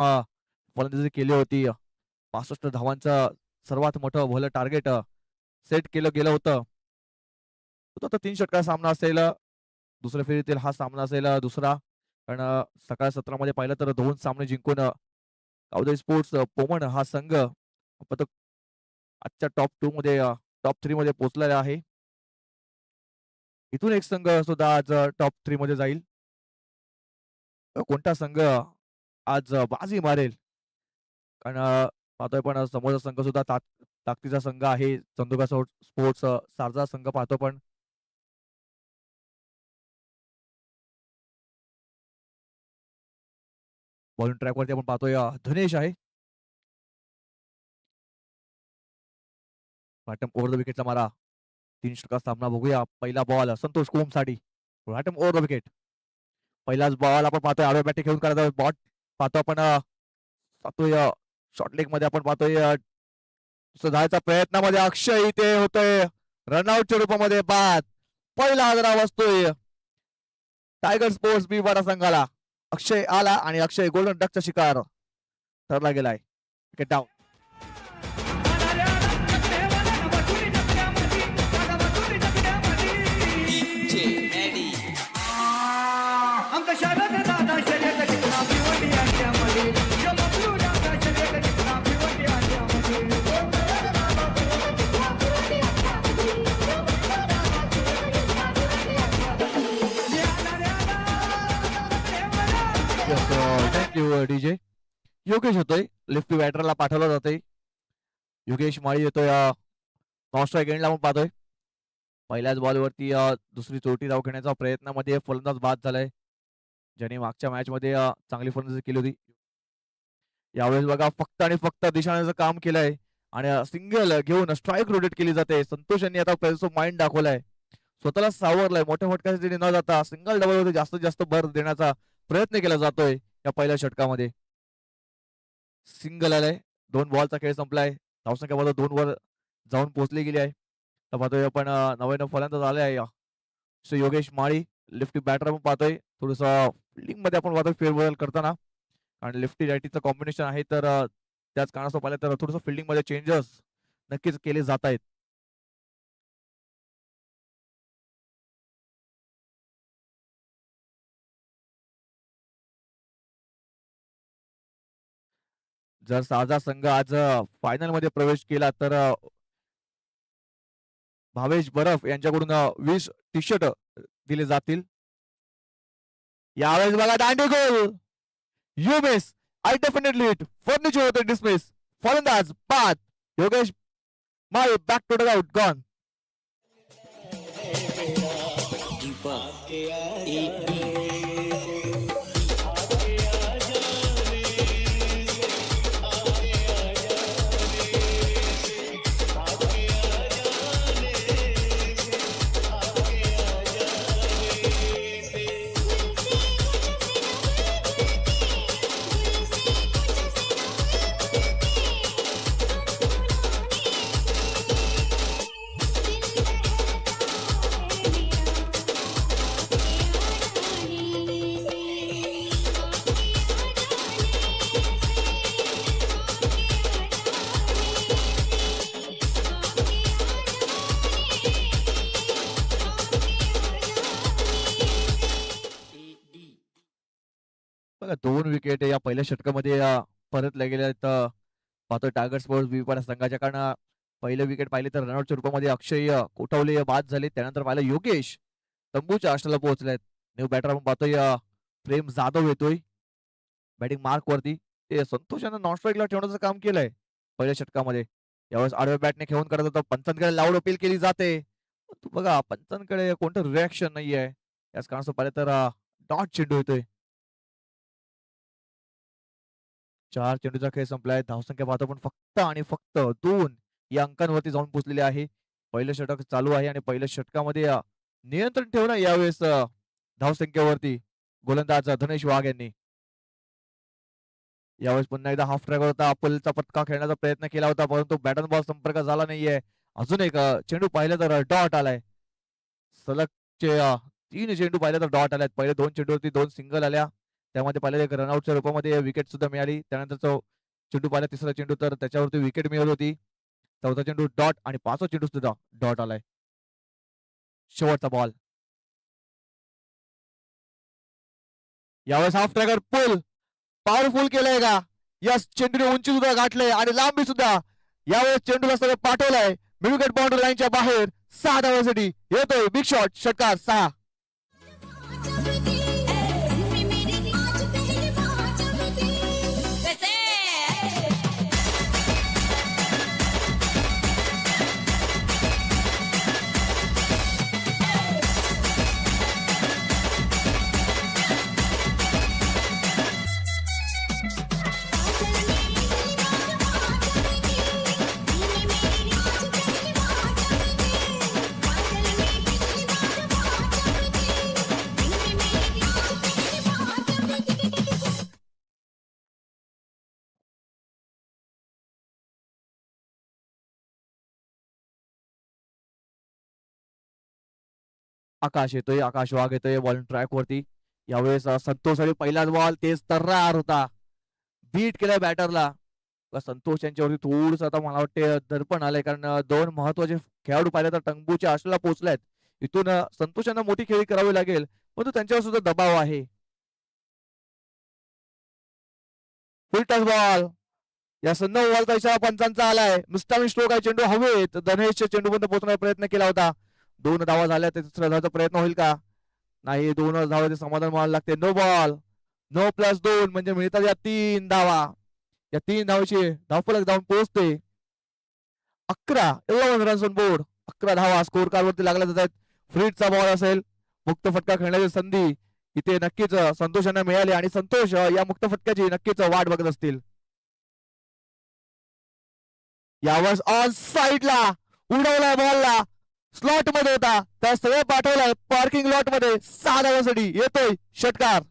फलंदाजी केली होती. 65 धावांचं सर्वात मोठं भलं टार्गेट सेट केलं गेलं होतं. तो आता 3 षटकार सामना असेल. दुसऱ्या फेरीतील हा सामना असेल दुसरा. कारण सकाळ सत्रामध्ये पाहिलं तर 2 सामने जिंकून गावदेवी स्पोर्ट्स पोमण हा संघ पदक आजच्या टॉप 2 मध्ये टॉप 3 मध्ये पोहोचलेला आहे. इथून एक संघ सुद्धा आज टॉप 3 मध्ये जाईल. कोणता संघ आज बाजी मारेल? कारण पाहतोय पण समोरचा संघ सुद्धा ताकदीचा संघ आहे. चंदुका स्पोर्ट्स सारजा संघ पाहतो पण बॉलिंग ट्रॅक वरती आपण पाहतोय धनेश आहे. बॅटम ओव्हर द विकेटचा मारा. 3 षटकार सामना बघूया. पहिला बॉल संतोष कोमसाठी. बॅटम ओव्हर द विकेट. पहिलाच बॉल आपण पाहतोय आडव्या बॅटिंग घेऊन करायचा बॉट पाहतो आपण पाहतोय शॉर्ट लेग मध्ये आपण पाहतोय सुधारायचा प्रयत्नामध्ये अक्षय इथे होतोय रनआउटच्या रूपामध्ये बाद. पहिला हादरा बसतोय टायगर स्पोर्ट्स बी वाडा संघाला. अक्षय आला आणि अक्षय गोल्डन डकचा शिकार ठरला गेलाय. Wicket down. Thank you DJ. Yogesh होतोय लेफ्टी बॅटरला पाठवलं जातंय. योगेश माळी येतोय नॉन स्ट्राईक एंडला आपण पाहतोय. पहिल्याच बॉलवरती दुसरी चोटी धाव घेण्याच्या प्रयत्नामध्ये फलंदाज बाद झालाय. ज्याने मागच्या मॅच मध्ये चांगली फलंदाजी केली होती. यावेळेस बघा फक्त आणि फक्त दिशाण्याचं काम केलंय आणि सिंगल घेऊन स्ट्राईक रोटेट केली जाते. संतोष यांनी आता प्रेस ऑफ माइंड दाखवलाय. स्वतःला सावरलाय. मोठ्या फटक्यासाठी न जाता सिंगल डबल मध्ये जास्तीत जास्त भर देण्याचा प्रयत्न केला जातोय. या पहिल्या षटकामध्ये सिंगल आलाय. 2 बॉलचा खेळ संपलाय. धावसंख्या मध्ये 2 वर जाऊन पोहोचली गेली आहे. तर पाहतोय आपण नव्यानं फलंदाज आले आहे श्री योगेश माळी. लेफ्टी बॅटर आपण पाहतोय थोडस फिल्डिंग मध्ये आपण पाहतोय फेरबदल करताना. आणि लेफ्टी रायटीचं कॉम्बिनेशन आहे तर त्याच कारणास्तव पाहिलं तर थोडस फिल्डिंग मध्ये चेंजेस नक्कीच केले जात आहेत. जर साजा संघ आज फायनल मध्ये प्रवेश केला तर भावेश बरफ यांच्याकडून 20 टी शर्ट दिले जातील. यावेळेस बघा दांडेगोल. You miss. I definitely hit. Furniture होते डिसमिस. फलंदाज बाद. Yogesh Mali back to the out gone. बघा 2 विकेट या पहिल्या षटकामध्ये परतल्या गेल्या आहेत. पाहतो टायगर स्पोर्ट्स बीपाडा संघाच्या. कारण पहिलं विकेट पाहिले तर रनआउटच्या रूपामध्ये अक्षय कोटवले बाद झाले. त्यानंतर पाहिलं योगेश तंबूच्या आष्टाला पोहोचलेत. न्यू बॅटर आपण पाहतोय प्रेम जाधव येतोय बॅटिंग मार्क वरती. ते संतोषानं नॉन स्ट्राईकला ठेवण्याचं काम केलंय पहिल्या षटकामध्ये. यावेळेस आडव्या बॅटने खेळून करत होता. पंचांकडे लाऊड अपील केली जाते. बघा पंचांकडे कोणतं रिॲक्शन नाहीये. याच कारणास्तव पाहिलं तर डॉट चेंडू येतोय. 4 चेंडूचा खेळ संपलाय. धावसंख्या पाहतो पण फक्त आणि फक्त 2 या अंकांवरती जाऊन पोहोचलेले आहे. पहिलं षटक चालू आहे आणि पहिल्या षटकामध्ये नियंत्रण ठेवणं यावेळेस धावसंख्येवरती गोलंदाज धनेश वाघ यांनी. यावेळेस पुन्हा एकदा हाफ ट्रॅक होता. अपलचा पटका खेळण्याचा प्रयत्न केला होता परंतु बॅटन बॉल संपर्क झाला नाहीये. अजून एक चेंडू पाहिलं तर डॉट आलाय. सलगचे 3 चेंडू पाहिले तर डॉट आलाय. पहिले 2 चेंडूवरती 2 सिंगल आल्या. त्यामध्ये पहिल्या एक रनआउटच्या रूपामध्ये विकेट सुद्धा मिळाली. त्यानंतरचा चेंडू पाहिला, तिसरा चेंडू, तर त्याच्यावरती विकेट मिळत होती. चौथा चेंडू डॉट आणि पाचवा चेंडू सुद्धा डॉट आलाय. शेवटचा बॉल. यावेळेस हाफ ट्रॅकर पुल पॉवरफुल केलंय का? यस, चेंडूने उंची सुद्धा गाठलंय आणि लांबी सुद्धा. यावेळेस चेंडूला सगळं पाठवलाय मिडविकेट बाउंड्री लाईनच्या बाहेर. 6 धावांसाठी येतोय बिग शॉट, षटकार 6. आकाश येतोय, आकाश वाघ येतोय बॉलिंग ट्रॅक वरती. यावेळेस संतोष आणि पहिलाच बॉल तेच तर्रार होता, बीट केलाय बॅटरला. संतोष यांच्यावरती थोडस आता मला वाटते दर्पण आलंय, कारण दोन महत्वाचे खेळाडू पाहिले तर टंगूच्या आशेला पोहोचलेत. इथून संतोष यांना मोठी खेळी करावी लागेल, परंतु त्यांच्यावर सुद्धा दबाव आहे. फुल टच बॉल. या 9 बॉलचा इशारा पंचांचा आलाय. मुस्तामी स्ट्रोक आहे, चेंडू हवेत. धनेशच्या चेंडूपर्यंत पोहोचण्याचा प्रयत्न केला होता. 2 धावा झाल्या, तिसऱ्या धावाचा प्रयत्न होईल का? नाही, 2 धावाचे समाधान मानायला लागते. नो बॉल, नो प्लस 2 म्हणजे मिळतात या 3 धावा. या 3 धावाची धावफलक जाऊन पोहोचते 11 रन्स ऑन बोर्ड. 11 धावा स्कोर कार्ड वरती लागल्या जात आहेत. फ्रीडचा बॉल असेल, मुक्त फटका खेळण्याची संधी इथे नक्कीच संतोष यांना मिळाली आणि संतोष या मुक्त फटक्याची नक्कीच वाट बघत असतील. यावेळेस ऑन साइडला उडवलाय बॉलला, स्लॉट मध्ये होता, त्या सगळं पाठवलाय पार्किंग लॉट मध्ये. 6 धावांसाठी येतोय षटकार.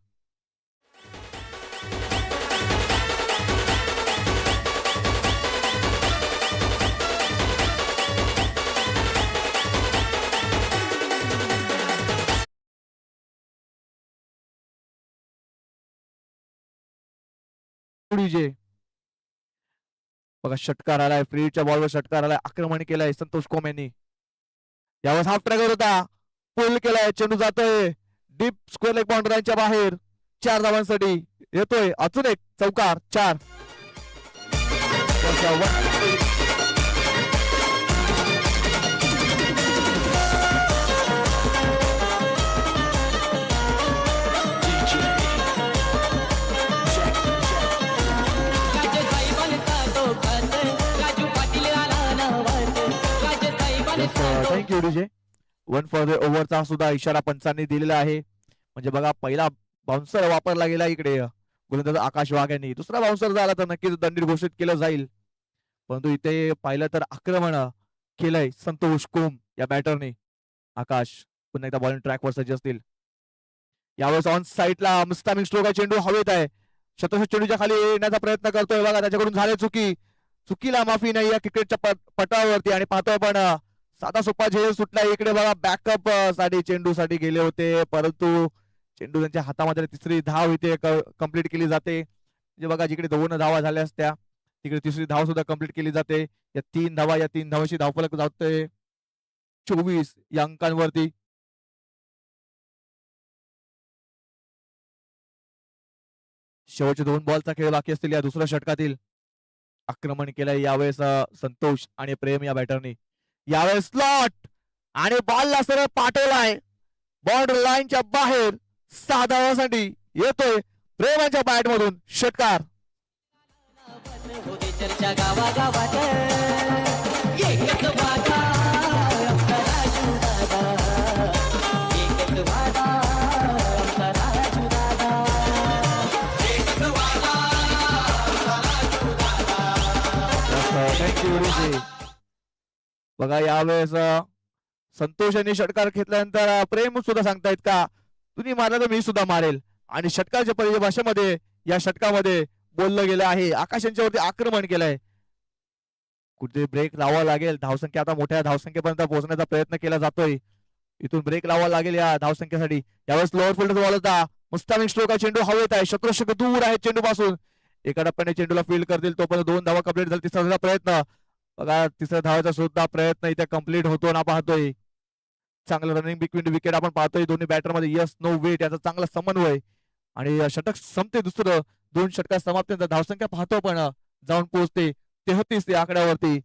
बघा, षटकार आलाय, फ्रीडच्या बॉलवर षटकार आलाय, आक्रमण केलंय संतोष कोम यांनी. यावेळेस हाफ ट्रॅकर होता, पुल केलाय, चेंडू जातोय डीप स्क्वेअर लेग बाउंड्रीच्या बाहेर. 4 धावांसाठी येतोय अजून एक चौकार. 4. Thank you DJ. 1 फॉर द ओव्हरचा सुद्धा इशारा पंचांनी दिलेला आहे. म्हणजे बघा, पहिला बाउन्सर वापरला गेला इकडे गोलंदाज आकाश वाघ यांनी. दुसरा बाउन्सर झाला तर नक्कीच दंडीत घोषित केलं जाईल, परंतु इथे पाहिलं तर आक्रमण केलंय संतोष कोम या बॅटरने. आकाश पुन्हा एकदा बॉलिंग ट्रॅकवर सज्ज असतील. यावेळेस ऑन साइडला मुस्तामिक स्ट्रोक आहे, चेंडू हवेत आहे. शतश चेंडूच्या खाली येण्याचा प्रयत्न करतोय. बघा, त्याच्याकडून झाले चुकी. चुकीला माफी नाही या क्रिकेटच्या पटावरती. आणि पाहतोय पण साधा सोपा झेल सुटला इकडे. बघा, बॅकअप साठी चेंडू साठी गेले होते, परंतु चेंडू त्यांच्या हातामध्ये. तिसरी धाव इथे कंप्लीट केली जाते. म्हणजे बघा, जिकडे 2 धावा झाल्या असत्या तिकडे तिसरी धाव सुद्धा कंप्लीट केली जाते. या 3 धावा, या 3 धावांची धावफलक जातोय 24 या अंकांवरती. शेवटचे 2 बॉलचा खेळ बाकी असतील या दुसऱ्या षटकातील. आक्रमण केलंय यावेळेस संतोष आणि प्रेम या बॅटरनी. यावेळेस स्लॉट आणि बॉलला सरळ पाठवलाय बाउंड्री लाईनच्या बाहेर. 6 धावांसाठी येतोय प्रेमाच्या बॅट मधून षटकार. बघा, यावेळेस संतोष यांनी षटकार घेतल्यानंतर प्रेम सुद्धा सांगतायत का तुम्ही मारला तर मी सुद्धा मारेल. आणि षटकारच्या परिभाषेमध्ये या षटकामध्ये बोललं गेलं आहे. आकाश यांच्यावरती आक्रमण केलंय. कुठे ब्रेक लावावा लागेल. धावसंख्या आता मोठ्या धावसंख्येपर्यंत पोहोचण्याचा प्रयत्न केला जातोय. इथून ब्रेक लावावा लागेल या धावसंख्येसाठी. यावेळेस लोअर फील्ड बॉल होता, मुस्तामिक स्ट्रोक आहे. चेंडू हवेत आहे. शत्रुशक दूर आहे चेंडू पासून. एका टप्प्याने चेंडूला फील्ड करतील तोपर्यंत 2 धावा कंप्लीट झाली. तिसरा प्रयत्न बघा, तिसऱ्या धावाचा सुद्धा प्रयत्न इथे कंप्लीट होतो ना पाहतोय. चांगलं रनिंग बिटवीन विकेट आपण पाहतोय दोन्ही बॅटर मध्ये. यस नो वेट याचा चांगला समन्वय आणि षटक संपते दुसरं. 2 षटकात समाप्त. धावसंख्या पाहतो पण जाऊन पोहोचते 33 या आकड्यावरती.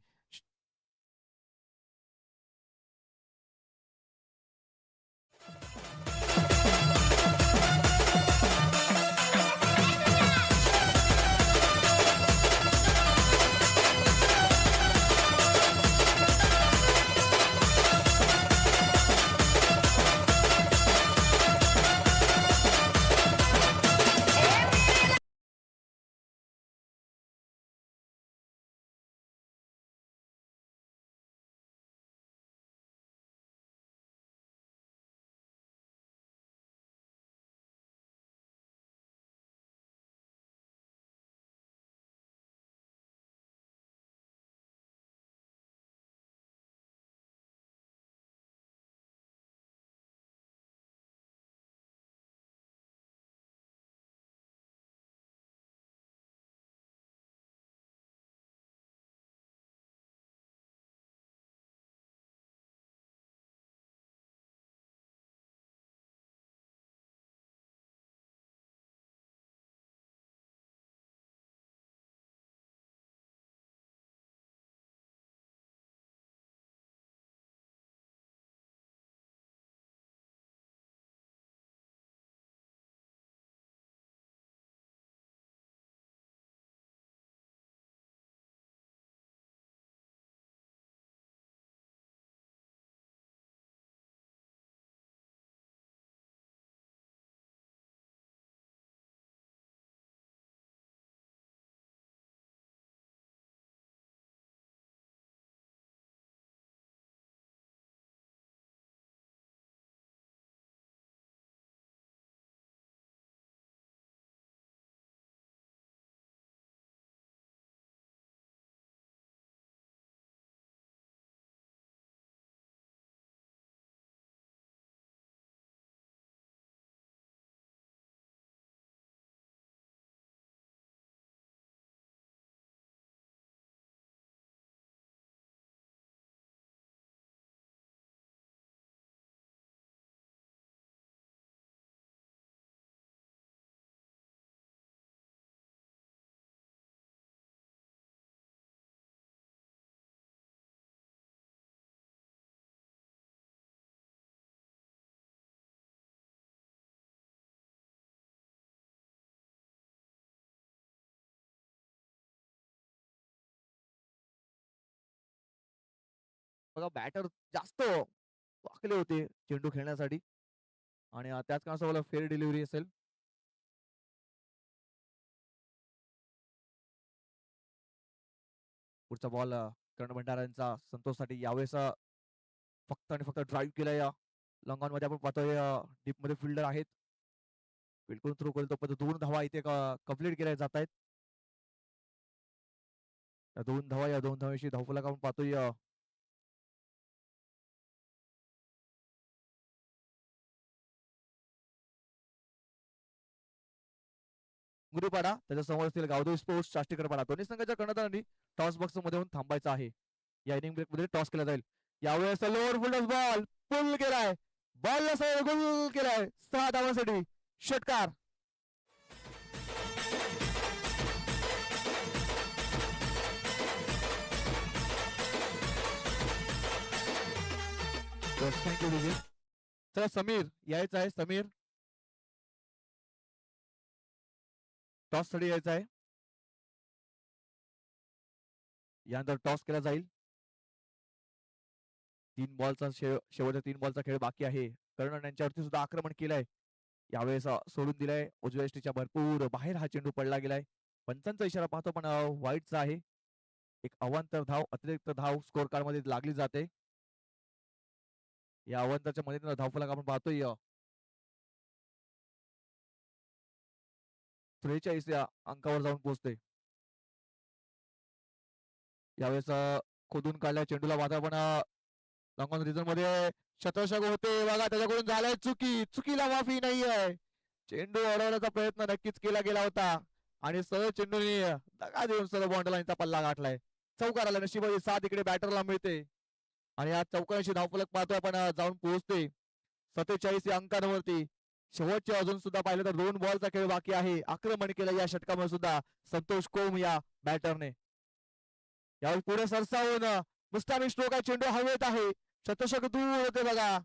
बघा बॅटर जास्त वाकले होते चेंडू खेळण्यासाठी आणि त्याच कारणास्तव फेअर डिलिव्हरी असेल. पुढचा बॉल कर्ण भंडारांचा संतोषसाठी यावेळेस फक्त आणि फक्त ड्राईव्ह केलाय. लॉंग ऑन मध्ये आपण पाहतोय डीप मध्ये फिल्डर आहेत. फील्ड करून थ्रो करेल तो 2 धावा इथे कंप्लीट केल्या जात आहेत. 2 धावा या 2 धावांशी धावफलक आपण पाहतोय गुरुपाडा. त्याच्या समोर असतील गावदेवी स्पोर्ट्स शास्त्रीकरपाडा. दोन्ही संघाच्या कर्णधारांनी टॉस बॉक्स मध्ये होऊन थांबायचं आहे. या इनिंग ब्रेक मध्ये टॉस केला जाईल. यावेळेस लोअर फुल्डर्स बॉल पुल केलाय. बॉलला गोल केलाय 6 धावांसाठी. षटकार. थँक्यू विजय. चला समीर यायचं आहे. समीर टॉस साठी यायचं आहे. यानंतर टॉस केला जाईल. 3 बॉलचा शेवटच्या 3 बॉलचा खेळ बाकी आहे. कर्ण यांच्यावरती सुद्धा आक्रमण केलंय. यावेळेस सोडून दिलाय उजव्या यष्टीच्या भरपूर बाहेर हा चेंडू पडला गेलाय. पंचांचा इशारा पाहतो पण वाईटचा आहे. एक अवांतर धाव अतिरिक्त धाव स्कोर कार्ड मध्ये लागली जाते. या अवांतरच्या मध्ये धावफलक आपण पाहतोय 43 या अंकावर जाऊन पोहोचते. यावेळेस खोदून काढल्या चेंडूला मात्र पण लॉंग ऑन रिझन मध्ये शतशक होते. बघा त्याच्याकडून झालंय चुकीला माफी नाही आहे. चेंडू अडवण्याचा प्रयत्न नक्कीच केला गेला होता आणि सरळ चेंडूने दगा देऊन सरळ बॉन्ड लाईनचा पल्ला गाठलाय. चौकार आला, नशिबाची साथ इकडे बॅटरला मिळते आणि आज 84 धावफलक पाहतोय आपण जाऊन पोहोचते 47 या अंकांवरती. शेवटचे अजून सुद्धा पाहिलं तर 2 बॉलचा खेळ बाकी आहे. आक्रमण केलं या षटकामध्ये सुद्धा संतोष कोम या बॅटरने. यावेळी पुढे सरसावून मुस्तामी स्ट्रोक आहे, चेंडू हवेत आहे, शतशक दूर होते बघा.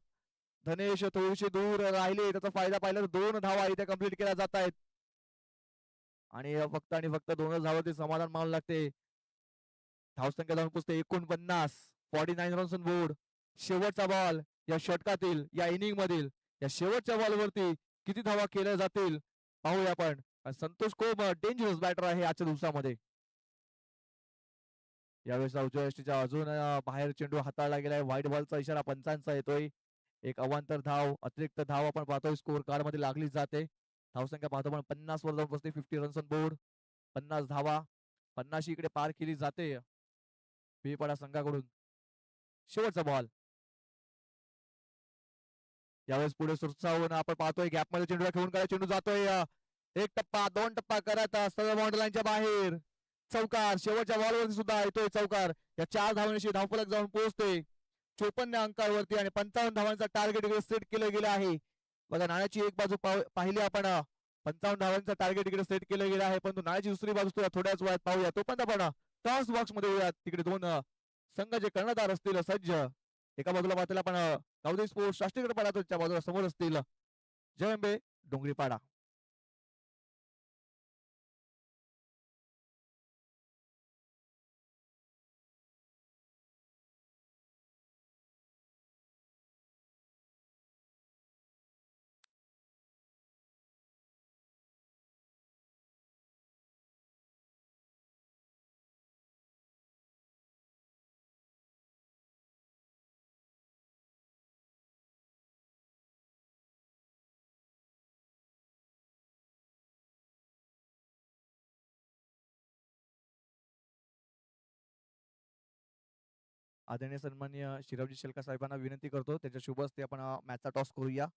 धनेश थोडीशी दूर राहिले, त्याचा फायदा पाहिला तर 2 धावा इथे कंप्लीट केल्या जात आहेत आणि फक्त आणि फक्त 2च धावावरती समाधान मानू लागते. धावसंख्या जाऊन पुसते 49. 49 रन्स ऑन बोर्ड. शेवटचा बॉल या षटकातील, या इनिंग मधील या शेवटच्या बॉलवरती किती धावा केल्या जातील पाहूया आपण. संतोष कोम डेंजरस बॅटर आहे आजच्या दिवसामध्ये. यावेळेस उजव्या यष्टीच्या अजून बाहेर चेंडू हाताळला गेलाय. व्हाईट बॉलचा इशारा पंचांचा येतोय. एक अवांतर धाव, अतिरिक्त धाव आपण पाहतोय स्कोर कार्ड मध्ये लागली जाते. धावसंख्या पाहतो आपण 50 वर जाऊन बसते. 50 रन्स ऑन बोर्ड. 50 धावा, 50 इकडे पार केली जाते पिळपाडा संघाकडून. शेवटचा बॉल. यावेळेस पुढे सुरसावून आपण पाहतोय गॅप मध्ये चेंडूला खेळून काय चेंडू जातोय. एक टप्पा, 2 टप्पा करत सर्व बॉन्ड लाईनच्या बाहेर. चौकार, शेवटच्या बॉलवरती सुद्धा येतोय चौकार. या 4 धावांशी धावफलक जाऊन पोहोचते 54 अंकावरती आणि 55 धावांचा टार्गेट इकडे सेट केलं गेलं आहे. बघा नाण्याची एक बाजू पाहिली आपण, 55 धावांचा टार्गेट इकडे सेट केलं गेलं आहे, परंतु नाण्याची दुसरी बाजू थोड्याच वेळात पाहूया. तोपर्यंत आपण टॉस बॉक्स मध्ये येऊयात. तिकडे 2 संघ जे कर्णधार असतील सज्ज, एका बाजूला पाहतील आपण गावदेवी स्पोर्ट्स राष्ट्रीय पाडाच्या बाजूला समोर असतील जयंबे डोंगरीपाडा. आदरणीय सन्माननीय शिरावजी शेलका साहेबांना विनंती करतो त्यांच्या शुभ हस्ते आपण मॅचचा टॉस करूया.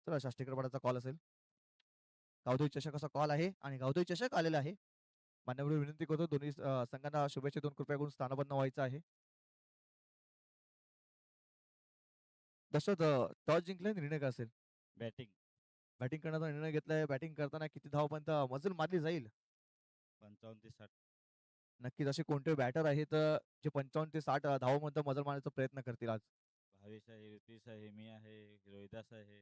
चला शास्त्रीकर पाडाचा कॉल असेल. गावदेवी चषकाचा कॉल आहे आणि गावदेवी चषक आलेला आहे. मान्यवर विनंती करतो दोन्ही संघांना शुभेच्छा देऊन कृपया करून स्थानबद्ध व्हायचं आहे. दशरथ टॉस जिंकलाय, निर्णय काय असेल? बॅटिंग बॅटिंग करण्याचा निर्णय घेतलाय. बॅटिंग करताना किती धावपर्यंत मजल मारली जाईल? 55 ते 60. नक्कीच असे कोणते बॅटर आहेत जे 55 ते 60 धावांपर्यंत मजल मारण्याचा प्रयत्न करतील आज. भावेश आहे, ऋतीश आहे, मी आहे, रोहिदास आहे.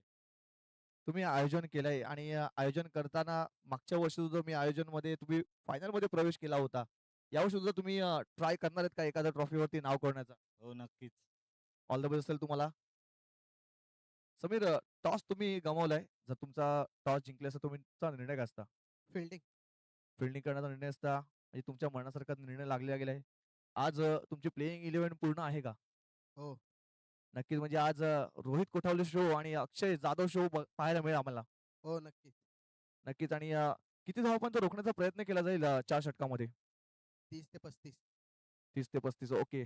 तुम्ही आयोजन केलंय आणि आयोजन करताना मागच्या वर्षी सुद्धा मी आयोजन मध्ये तुम्ही फायनल मध्ये प्रवेश केला होता. यावर्षी सुद्धा तुम्ही ट्राय करणार आहेत का एखाद्या ट्रॉफीवरती नाव करण्याचा? हो, नक्कीच. ऑल द बेस्ट असेल तुम्हाला. समीर, टॉस तुम्ही गमावलाय. जर तुमचा टॉस जिंकले असता तुमचा निर्णय काय असता? फिल्डिंग. फिल्डिंग करण्याचा निर्णय असता म्हणजे तुमच्या मनासारखा निर्णय लागला गेलाय. आज तुमची प्लेइंग 11 पूर्ण आहे का? हो. नक्कीच म्हणजे आज रोहित कोठावले शो आणि अक्षय जाधव शो पाहायला मिळेल आम्हाला. हो, नक्कीच. नक्कीच आणि किती धावांपर्यंत रोखण्याचा प्रयत्न केला जाईल 4 षटकामध्ये? 30 ते 35. 30 ते 35. ओके.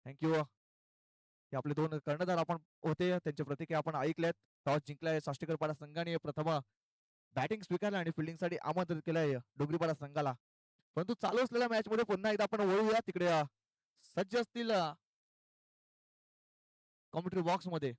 थँक्यू. हे आपले 2 कर्णधार आपण होते. त्यांच्या प्रतिक्रिया आपण ऐकल्यात. टॉस जिंकलाय साष्टीकरपाडा संघाने प्रथम बॅटिंग स्वीकारला आणि फिल्डिंगसाठी आमंत्रित केलंय डोंगरीपाडा संघाला. परंतु चालू असलेल्या मॅच मध्ये पुन्हा एकदा आपण वळूया तिकडे सज्ज असतील कॉमेंट्री बॉक्स मध्ये.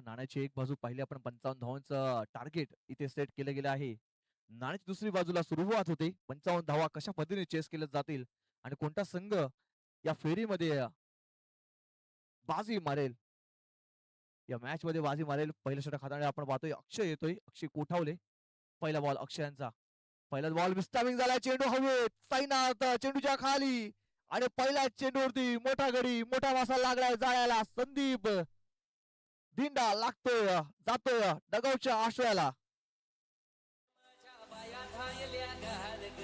नाण्याची एक बाजू पाहिली आपण 55 धावांचं टार्गेट इथे सेट केलं गेलं आहे. नाण्याची दुसरी बाजूला सुरुवात होते. 55 धावा कशा पद्धतीने चेस केल्या जातील आणि कोणता संघ या फेरीमध्ये बाजी मारेल, या मॅच मध्ये बाजी मारेल. पहिलं षटक हाताळण्याला आपण पाहतोय अक्षय येतोय. अक्षय कोठावले. पहिला बॉल अक्षयांचा. पहिला बॉल मिस्टामिंग झाला. चेंडू हवेत. साईनाथ चेंडूच्या खाली आणि पहिल्या चेंडूवरती मोठा गडी, मोठा मासा लागलाय जाळ्याला. संदीप धिंडा लागतोय, जातोय डगावच्या आशयाला. बाया झायल्या गहार ग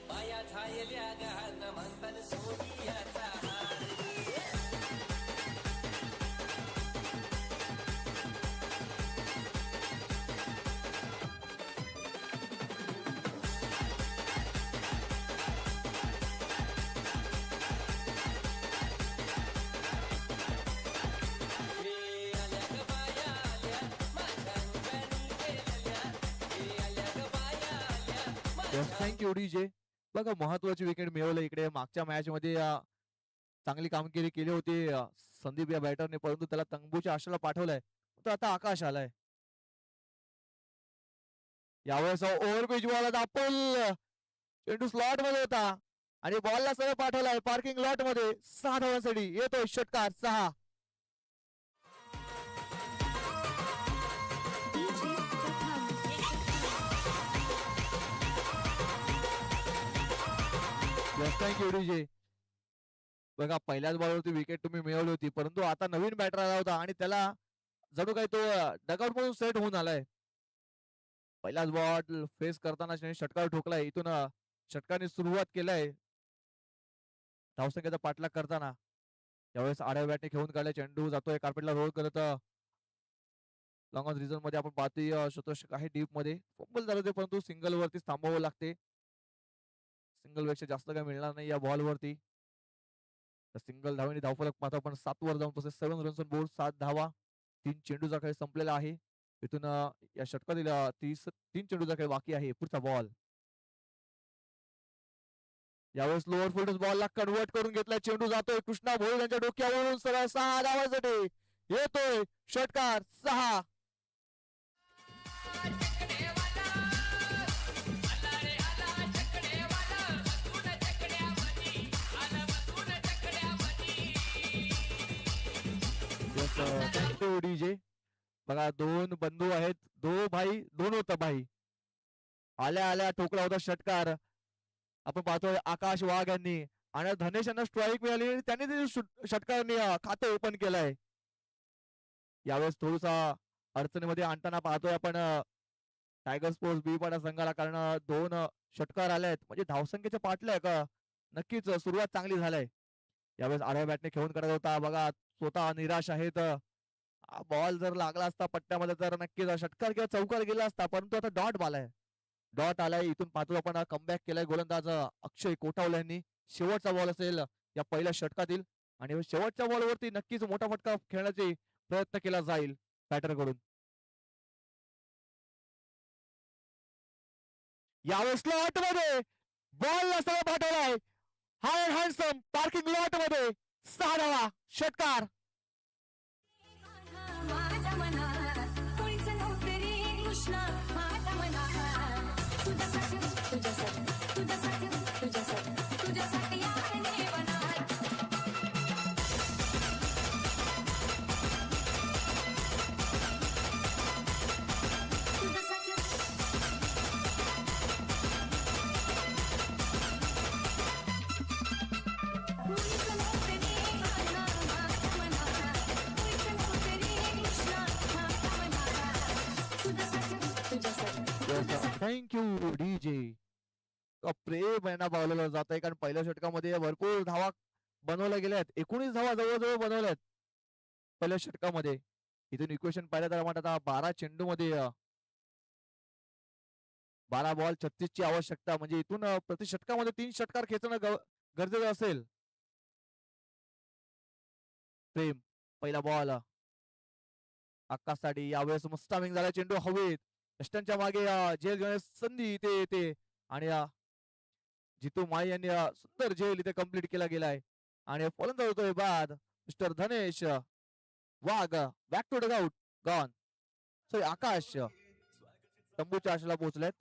बाया झायल्या गहार म्हणतात सोनियाचा हार ग. हे आल्या ग बाया आल्या माझ्या अंगणी गेलेल्या. हे आल्या ग बाया आल्या माझ्या थँक्यू डीजे. बघा महत्वाची विकेट मिळवलं इकडे. मागच्या मॅच मध्ये चांगली कामगिरी केली होती संदीप या बॅटरने, परंतु त्याला तंबूच्या आशेला पाठवलंय. तर आता आकाश आलाय. यावेळेस ओव्हरपिच बॉल दापल. चेंडू स्लॉट मध्ये होता आणि बॉलला सरळ पाठवलाय पार्किंग लॉट मध्ये. 6 धावांसाठी येतोय षटकार 6. Thank you DJ. बघा पहिल्याच बॉलवरती विकेट तुम्ही मिळवली होती, परंतु आता नवीन बॅटर आला होता आणि त्याला जणू काही तो डगआउट मधून सेट होऊन आलाय. पहिलाच बॉल फेस करताना त्याने षटकार ठोकलाय. इथून षटकाने सुरुवात केलाय धावसंख्येचा पाठलाग करताना. यावेळेस आड्या बॅटने खेळून काढलाय. चेंडू जातोय कार्पेटला रोल करत लॉंग ऑन रिझन मध्ये आपण पाहतोय शतक आहे डीप मध्ये. फंबल झालं ते, परंतु सिंगल वरतीच थांबावं लागते. सिंगल पेक्षा जास्त काही मिळणार नाही या बॉल वरती. सिंगल धावेने धावफलक पाहतो आपण 7 वर जाऊन. तसेच 7 रन्स ऑन बोर्ड, 7 धावा. 3 चेंडूचा खेळ संपलेला आहे. इथून या षटकातील 3 चेंडूचा खेळ बाकी आहे. पुढचा बॉल यावेळेस लोअर फुल्डस बॉलला कन्वर्ट करून घेतलाय. चेंडू जातोय कृष्णा भोईर यांच्या डोक्यावरून सरळ 6 धावांसाठी येतोय षटकार 6. डीजे. बघा 2 बंधू आहेत. 2 भाई 2 होता भाई. आल्या आल्या ठोकला होता षटकार. आपण पाहतोय आकाश वाघ यांनी आणि धनेश यांना स्ट्राईक मिळाली आणि त्यांनी ते षटकारांनी खातं ओपन केलंय. यावेळेस थोडासा अडचणीमध्ये आणताना पाहतोय आपण टायगर स्पोर्ट्स बी पाडा संघाला, कारण 2 षटकार आले म्हणजे धावसंख्येचे पाठले का नक्कीच सुरुवात चांगली झालाय. यावेळेस आडव्या बॅटने खेळून करत होता. बघा स्वतः निराश आहेत. बॉल जर लागला असता पट्ट्यामध्ये तर नक्कीच षटकार किंवा चौकार गेला असता, परंतु आता डॉट बॉल आहे. डॉट आलाय. इथून पाहतो आपण कमबॅक केलाय गोलंदाज अक्षय कोठावले यांनी. शेवटचा बॉल असेल या पहिल्या षटकातील आणि शेवटच्या बॉलवरती नक्कीच मोठा फटका खेळण्याचे प्रयत्न केला जाईल बॅटर कडून. यावेळेस लॉट मध्ये बॉल सगळं पाठवलाय. हाय हँडसम पार्किंग लॉट मध्ये 6 धावा षटकार. माझ्या मनात कोणीच नव्हते रे कृष्णा. माझ्या मनात तुझ्यासाठी तुझ्यासाठी तुझ्यासाठी तुझ्यासाठी तुझ्यासाठी आहे वनात. तुझ्यासाठी कोणीच नव्हते रे माझ्या मनात. कोणीच नव्हते रे कृष्णा. माझ्या मनात तुझ्यासाठी तुझ्यासाठी थँक्यू डीजे. प्रेम यांना पावलेलं जात आहे, कारण पहिल्या षटकामध्ये भरपूर धावा बनवल्या गेल्या आहेत. 19 धावा जवळजवळ बनवल्यात पहिल्या षटकामध्ये. इथून इक्वेशन पाहिलं तर आपण आता 12 चेंडू मध्ये 12 बॉल 36 ची आवश्यकता, म्हणजे इथून प्रति षटकामध्ये 3 षटकार खेचणं गरजेचं असेल. प्रेम पहिला बॉल आकाशसाठी. यावेळेस मुस्तामिंग झाला. चेंडू हवेत. यष्टांच्या मागे झेल घेण्यास संधी इथे येते आणि जितू माई यांनी सुंदर झेल इथे कंप्लीट केला गेलाय आणि फलंदाज होतोय बाद mister Dhanesh Wagh. Back to dugout. Gone. Sorry Akash तंबूच्या आशेला पोहोचलेत.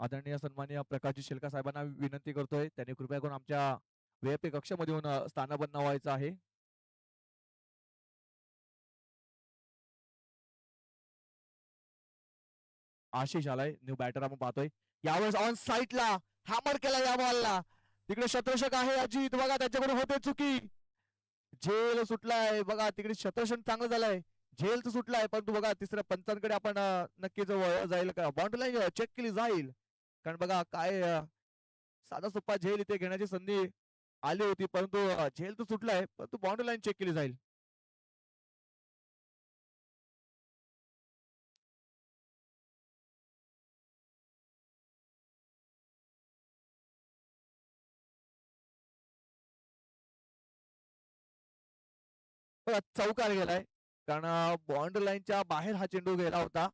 आदरणीय सन्माननीय प्रकाशजी शेलका साहेबांना विनंती करतोय त्यांनी कृपया करून आमच्या व्हीआयपी कक्षामध्ये येऊन स्थानापन्न व्हायचं आहे. आशिष आलाय न्यू बॅटर आपण पाहतोय यावेळेस ऑन साईटला हॅमर केला या बॉलला. तिकडे शतरषक आहे अजित बघा त्याच्याकडून होते चुकी. झेल सुटलाय बघा तिकडे शतरषक चांगलं झालंय. झेल तर सुटलाय परंतु बघा तिसऱ्या पंचांकडे आपण नक्कीच जाईल का बाउंड्री लाईन चेक केली जाईल. कारण बघा काय साधा सोपा झेल इथे घेण्याची संधी आली होती परंतु झेल तर सुटलाय परंतु बाउंड्री लाईन चेक केली जाईल. बघा चौकार गेलाय कारण बाउंड्री लाईनच्या बाहेर हा चेंडू गेला होता.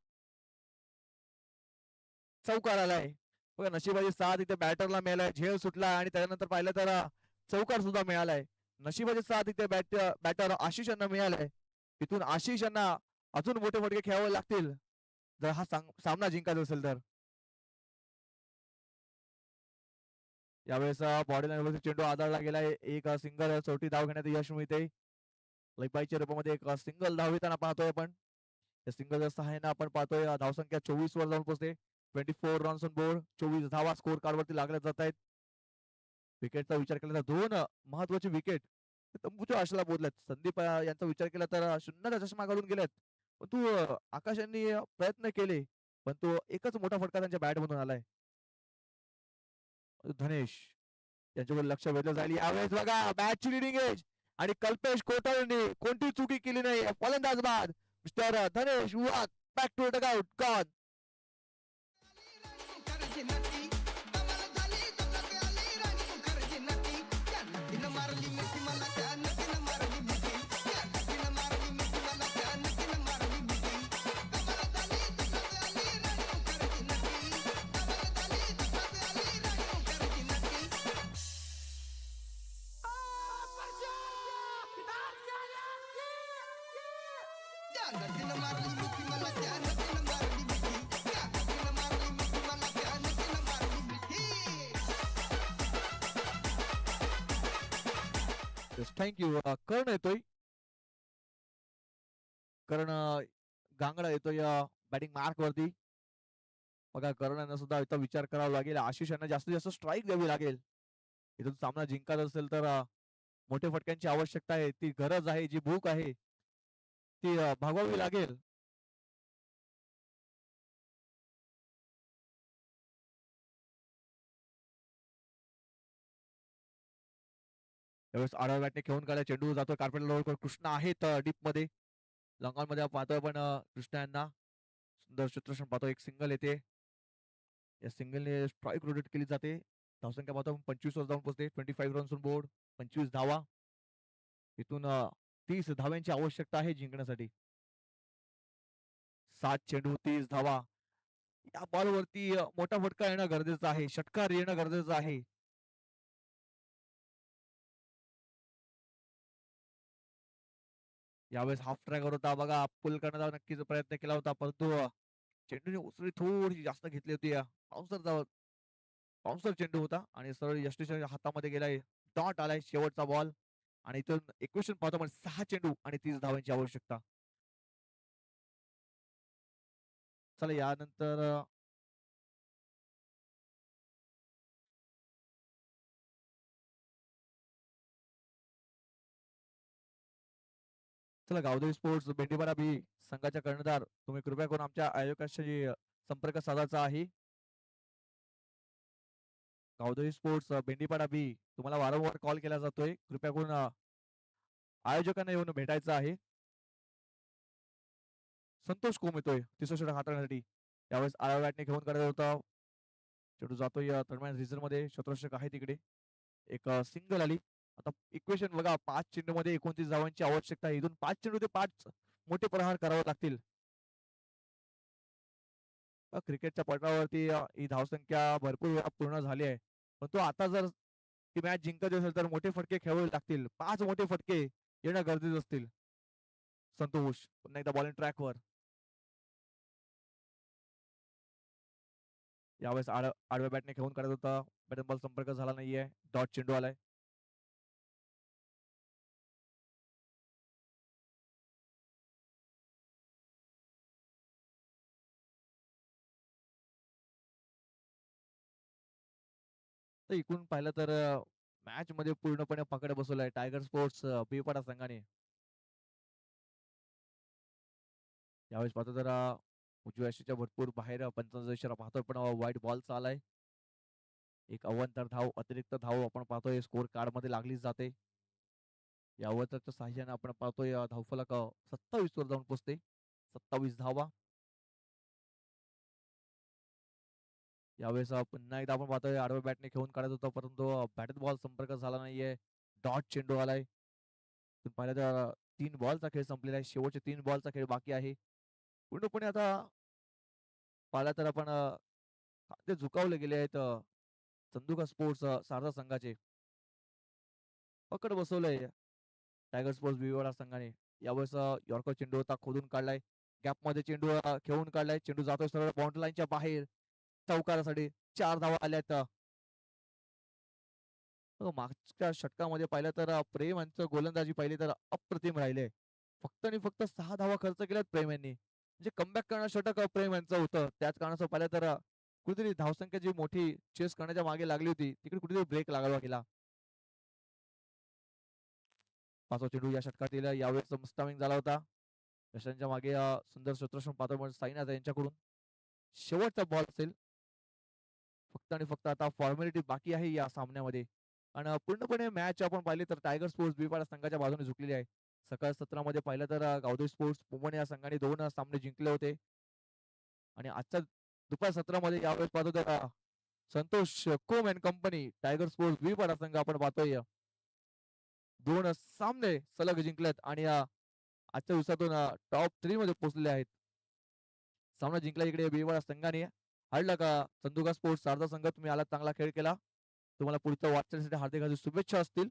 चौकार आलाय बघा नशिबाची साथ इथे बॅटरला मिळालाय. झेल सुटला आणि त्याच्यानंतर पाहिलं तर चौकार सुद्धा मिळालाय. नशिबाची साथ इथे बॅटर आशिष यांना मिळालाय. तिथून आशिष यांना अजून मोठे मोठे खेळावे लागतील जर हा सामना जिंकायचा असेल तर. यावेळेस बॉडी लाईनवरती चेंडू आदळला गेलाय. एक सिंगल चौथी धाव घेण्यात यश मिळते. लयबाईच्या रूपामध्ये एक सिंगल धाव येताना पाहतोय आपण. त्या सिंगलच्या सहाय्याने आपण पाहतोय धावसंख्या 24 वर जाऊन पोहोचते. 24 रन्स ऑन बोर्ड 24 धावा स्कोर कार्ड वरती लागल्या जात आहेत. विकेटचा विचार केला तर दोन महत्वाची विकेट तंबूच्या आशेला बोलल्यात. संदीप यांचा विचार केला तर शून्याचा चष्मा घालून गेल्यात परंतु आकाश यांनी प्रयत्न केले पण तो एकच मोठा फटका त्यांच्या बॅट मधून आलाय. धनेश यांच्यावर लक्ष वेधलं जाईल. यावेळेस बघा मॅचची लिडिंग एज आणि कल्पेश कोटाळेंनी कोणती चुकी केली नाही. फलंदाज बाद mister Dhanesh back to the out gone. Thank you. Karna येतोय. कर्ण गांगडा येतोय बॅटिंग मार्क वरती. बघा कर्णांना सुद्धा इथं विचार करावा लागेल. आशिष यांना जास्तीत जास्त स्ट्राईक द्यावी लागेल. इथून सामना जिंकायचा असेल तर मोठ्या फटक्यांची आवश्यकता आहे. ती गरज आहे जी भूक आहे ती भागवावी लागेल. त्यावेळेस आडव्या बॅटने खेळून काढला चेंडू जातोय कार्पेट लवकर. कृष्णा आहेत डीप मध्ये लॉंग मध्ये पाहतोय आपण कृष्णा यांना. सुंदर चित्रक्षण पाहतो. एक सिंगल येते. या सिंगलने स्ट्राईक रोटेट केली जाते. धावसंख्या पाहतो आपण 25 वर जाऊन पोहोचते. 25 रन्स ऑन बोर्ड 25 धावा. इथून 30 धाव्यांची आवश्यकता आहे जिंकण्यासाठी. 7 चेंडू 30 धावा. या बॉलवरती मोठा फटका येणं गरजेचं आहे. षटकार येणं गरजेचं आहे. यावेळेस हाफ ट्रॅकर होता बघा. पुल करण्याचा नक्कीच प्रयत्न केला होता परंतु चेंडूने उसळी थोडी जास्त घेतली होती. बाउन्सर चेंडू होता आणि सरळ यष्टीच्या हातामध्ये गेलाय. डॉट आलाय शेवटचा बॉल आणि इथून इक्वेशन पाहतो आपण 6 चेंडू आणि 30 धावांची आवश्यकता. चला यानंतर चला गावदेवी स्पोर्ट्स बेंडीपाडा बी संघाच्या कर्णधार तुम्ही कृपया करून आमच्या आयोजकांशी संपर्क साधायचा आहे. गावदेवी स्पोर्ट्स बेंडीपाडा बी तुम्हाला वारंवार कॉल केला जातोय. कृपया करून आयोजकांना येऊन भेटायचं आहे. संतोष कोम येतोय तिसरं षटक हाताळण्यासाठी. यावेळेस आडव्या बॅटने घेऊन काढत होता. चेंडू जातोय दरम्यान रिझर्व मध्ये क्षेत्ररक्षक आहे तिकडे. एक सिंगल आली. आता इक्वेशन बघा 5 चेंडूमध्ये 29 धावांची आवश्यकता आहे. इथून 5 चेंडू ते 5 मोठे प्रहार करावे लागतील. क्रिकेटच्या पटलावरती ही धावसंख्या भरपूर वेळा पूर्ण झाली आहे. पण तो आता जर ती मॅच जिंकत असेल तर मोठे फटके खेळावे लागतील. 5 मोठे फटके येणं गरजेचं असतील. संतोष पुन्हा एकदा बॉलिंग ट्रॅकवर. यावेळेस आडव्या बॅटने खेळून काढत होता. बॅट बॉल संपर्क झाला नाहीये. डॉट चेंडू आलाय. तर इकडून पाहिलं तर मॅच मध्ये पूर्णपणे पकड बसवलाय टायगर स्पोर्ट्स बिपाडा संघाने. यावेळेस पाहतो तर उजव्या अशीच्या भरपूर बाहेर पंचांचा इशारा पाहतोय पण वाईट बॉलचा आलाय. एक अवांतर धाव अतिरिक्त धाव आपण पाहतोय स्कोर कार्ड मध्ये लागलीच जाते. यावर साहाय्याने आपण पाहतोय धावफलक 27 वर जाऊन पोहोचते. 27 धावा. यावेळेस पुन्हा एकदा आपण पाहतोय आडव्या बॅटने खेळून काढत होता परंतु बॅट बॉल संपर्क झाला नाहीये. डॉट चेंडू आलाय. पाहिलं तर 3 बॉलचा खेळ संपलेला आहे. शेवटचे 3 बॉलचा खेळ बाकी आहे. पूर्णपणे आता पाहिलं तर आपण खाते झुकावले गेले आहेत चंदुका स्पोर्ट्स सारदा संघाचे. पकड बसवलंय टायगर स्पोर्ट्स बिवाडा संघाने. यावेळेस यॉर्कर चेंडू होता खोदून काढलाय. गॅप मध्ये चेंडू खेळून काढलाय. चेंडू जातोय सरळ बाउंड्री लाईनच्या बाहेर. चौकारासाठी 4 धावा आल्यात. मागच्या षटकामध्ये पाहिलं तर प्रेम यांचं गोलंदाजी पाहिली तर अप्रतिम राहिले. फक्त आणि फक्त 6 धावा खर्च केल्यात प्रेम यांनी. म्हणजे कमबॅक करणारं षटक प्रेम यांचं होतं. त्याच कारणाचं पाहिलं तर कुठेतरी धावसंख्या जी मोठी चेस करण्याच्या मागे लागली होती तिकडे कुठेतरी ब्रेक लागावा गेला. 5वा चेंडू या षटकातील यावेळेस मुस्तामिंग झाला होता. यशांच्या मागे सुंदर क्षेत्ररक्षण पाहतो साईनाथ यांच्याकडून. शेवटचा बॉल असेल. फक्त आणि फक्त आता फॉर्मॅलिटी बाकी आहे या सामन्यामध्ये. आणि पूर्णपणे मॅच आपण पाहिली तर टायगर स्पोर्ट्स बिपाडा संघाच्या बाजूने झुकलेली आहे. सकाळ सत्रामध्ये पाहिलं तर गावदेवी स्पोर्ट्स पुमण या संघाने 2 सामने जिंकले होते. आणि आजच्या दुपार सत्रामध्ये यावेळेस पाहतो तर संतोष कोम अँड कंपनी टायगर स्पोर्ट्स बिपाडा संघ आपण पाहतोय 2 सामने सलग जिंकलेत आणि आजच्या दिवसातून टॉप 3 मध्ये पोहोचलेले आहेत. सामना जिंकला इकडे बिवाडा संघाने. हरला का चंदुका स्पोर्ट्स सारदा संघ तुम्ही आला चांगला खेळ केला. तुम्हाला पुढच्या वाटचालीसाठी हार्दिक हार्दिक शुभेच्छा असतील.